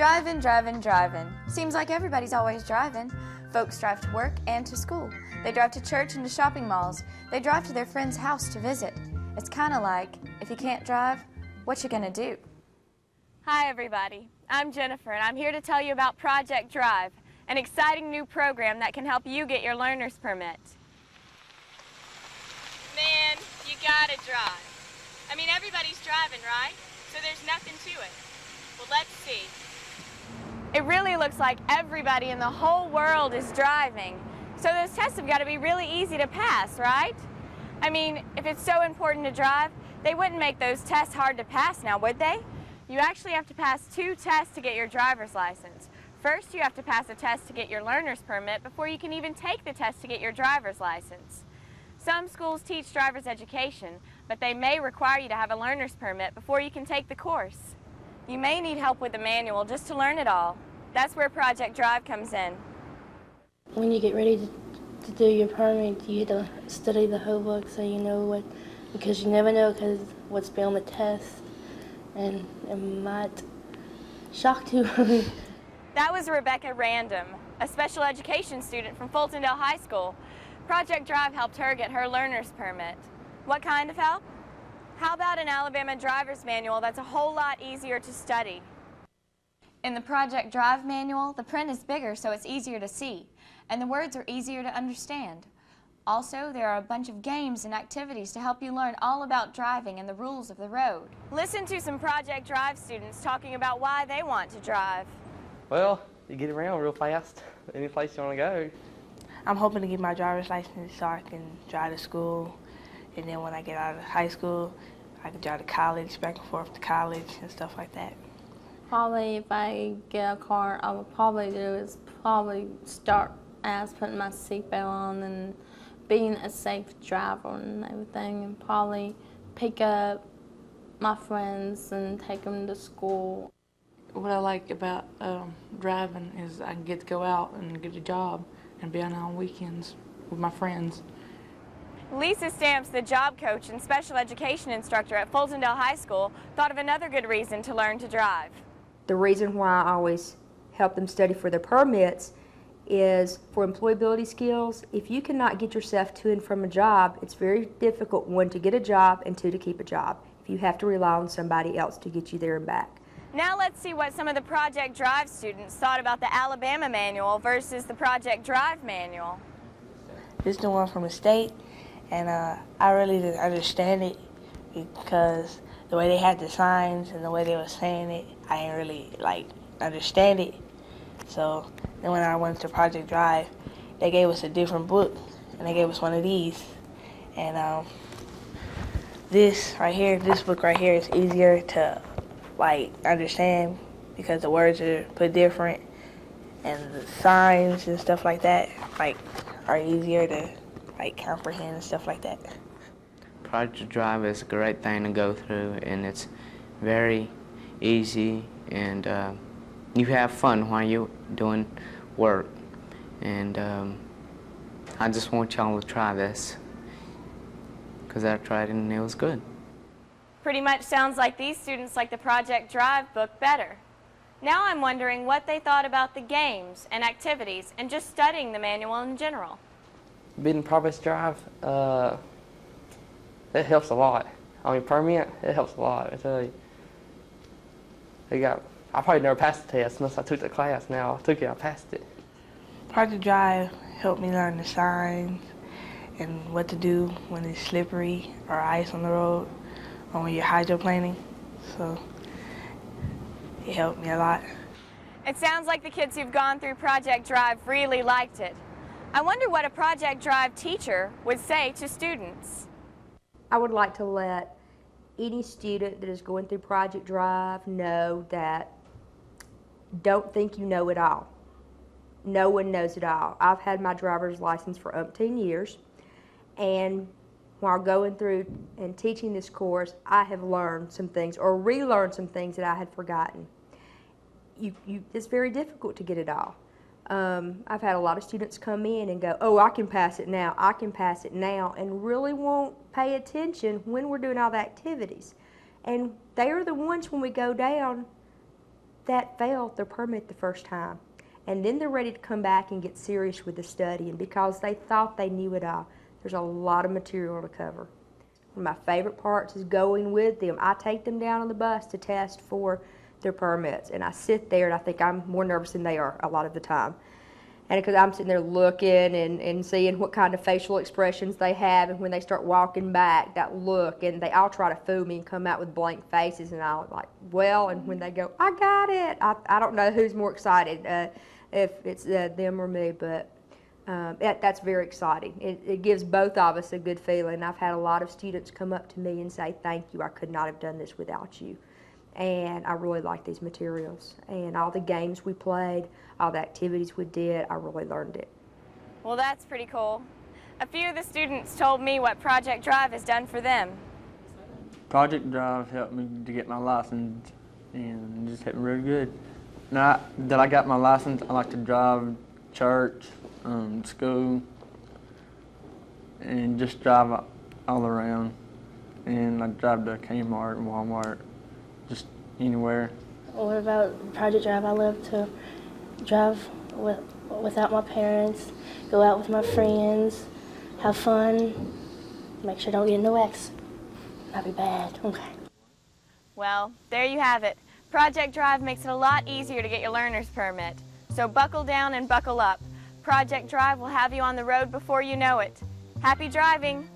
Driving, driving, driving. Seems like everybody's always driving. Folks drive to work and to school. They drive to church and to shopping malls. They drive to their friend's house to visit. It's kind of like, if you can't drive, what you gonna do? Hi everybody, I'm Jennifer and I'm here to tell you about Project Drive, an exciting new program that can help you get your learner's permit. Man, you gotta drive. I mean, everybody's driving, right? So there's nothing to it. Well, let's see. It really looks like everybody in the whole world is driving. So those tests have got to be really easy to pass, right? I mean, if it's so important to drive, they wouldn't make those tests hard to pass now, would they? You actually have to pass 2 tests to get your driver's license. First, you have to pass a test to get your learner's permit before you can even take the test to get your driver's license. Some schools teach driver's education, but they may require you to have a learner's permit before you can take the course. You may need help with the manual just to learn it all. That's where Project Drive comes in. When you get ready to do your permit, you have to study the whole book so you know what, because you never know what's been on the test, and it might shock you. That was Rebecca Random, a special education student from Fultondale High School. Project Drive helped her get her learner's permit. What kind of help? How about an Alabama driver's manual that's a whole lot easier to study? In the Project Drive manual, the print is bigger so it's easier to see, and the words are easier to understand. Also, there are a bunch of games and activities to help you learn all about driving and the rules of the road. Listen to some Project Drive students talking about why they want to drive. Well, you get around real fast, any place you want to go. I'm hoping to get my driver's license so I can drive to school, and then when I get out of high school, I can drive to college, back and forth to college and stuff like that. Probably if I get a car, I would probably do is start as putting my seatbelt on and being a safe driver and everything, and probably pick up my friends and take them to school. What I like about driving is I can get to go out and get a job and be on weekends with my friends. Lisa Stamps, the job coach and special education instructor at Fultondale High School, thought of another good reason to learn to drive. The reason why I always help them study for their permits is for employability skills. If you cannot get yourself to and from a job, it's very difficult, 1, to get a job, and 2, to keep a job, if you have to rely on somebody else to get you there and back. Now let's see what some of the Project Drive students thought about the Alabama manual versus the Project Drive manual. This is the one from the state, and I really didn't understand it because the way they had the signs and the way they were saying it, I didn't really understand it. So then when I went to Project Drive, they gave us a different book, and they gave us one of these. And this book right here is easier to understand because the words are put different, and the signs and stuff like that are easier to comprehend and stuff like that. Project Drive is a great thing to go through, and it's very easy, and you have fun while you're doing work. And I just want y'all to try this because I tried it and it was good. Pretty much sounds like these students like the Project Drive book better. Now I'm wondering what they thought about the games and activities and just studying the manual in general. Being Project Drive, it helps a lot. I mean, permit, it helps a lot, I tell you. I probably never passed the test unless I took the class. Now I took it, I passed it. Project Drive helped me learn the signs and what to do when it's slippery or ice on the road or when you're hydroplaning. So it helped me a lot. It sounds like the kids who've gone through Project Drive really liked it. I wonder what a Project Drive teacher would say to students. I would like to let any student that is going through Project Drive know that don't think you know it all. No one knows it all. I've had my driver's license for umpteen years, and while going through and teaching this course, I have learned some things or relearned some things that I had forgotten. It's very difficult to get it all. I've had a lot of students come in and go, oh, I can pass it now, I can pass it now, and really won't pay attention when we're doing all the activities. And they are the ones, when we go down, that failed their permit the first time. And then they're ready to come back and get serious with the study. And because they thought they knew it all, there's a lot of material to cover. One of my favorite parts is going with them. I take them down on the bus to test for their permits. And I sit there and I think I'm more nervous than they are a lot of the time. And because I'm sitting there looking and seeing what kind of facial expressions they have, and when they start walking back, that look, and they all try to fool me and come out with blank faces, and I'm like, well, and when they go, I got it, I don't know who's more excited, if it's them or me, but that's very exciting. It gives both of us a good feeling. I've had a lot of students come up to me and say, thank you, I could not have done this without you. And I really like these materials. And all the games we played, all the activities we did, I really learned it. Well, that's pretty cool. A few of the students told me what Project Drive has done for them. Project Drive helped me to get my license, and just helped me really good. Now that I got my license, I like to drive church, school, and just drive all around. And I drive to Kmart and Walmart, just anywhere. What about Project Drive? I love to drive without my parents, go out with my friends, have fun, make sure I don't get in no accident. That'd be bad. Okay. Well, there you have it. Project Drive makes it a lot easier to get your learner's permit. So buckle down and buckle up. Project Drive will have you on the road before you know it. Happy driving!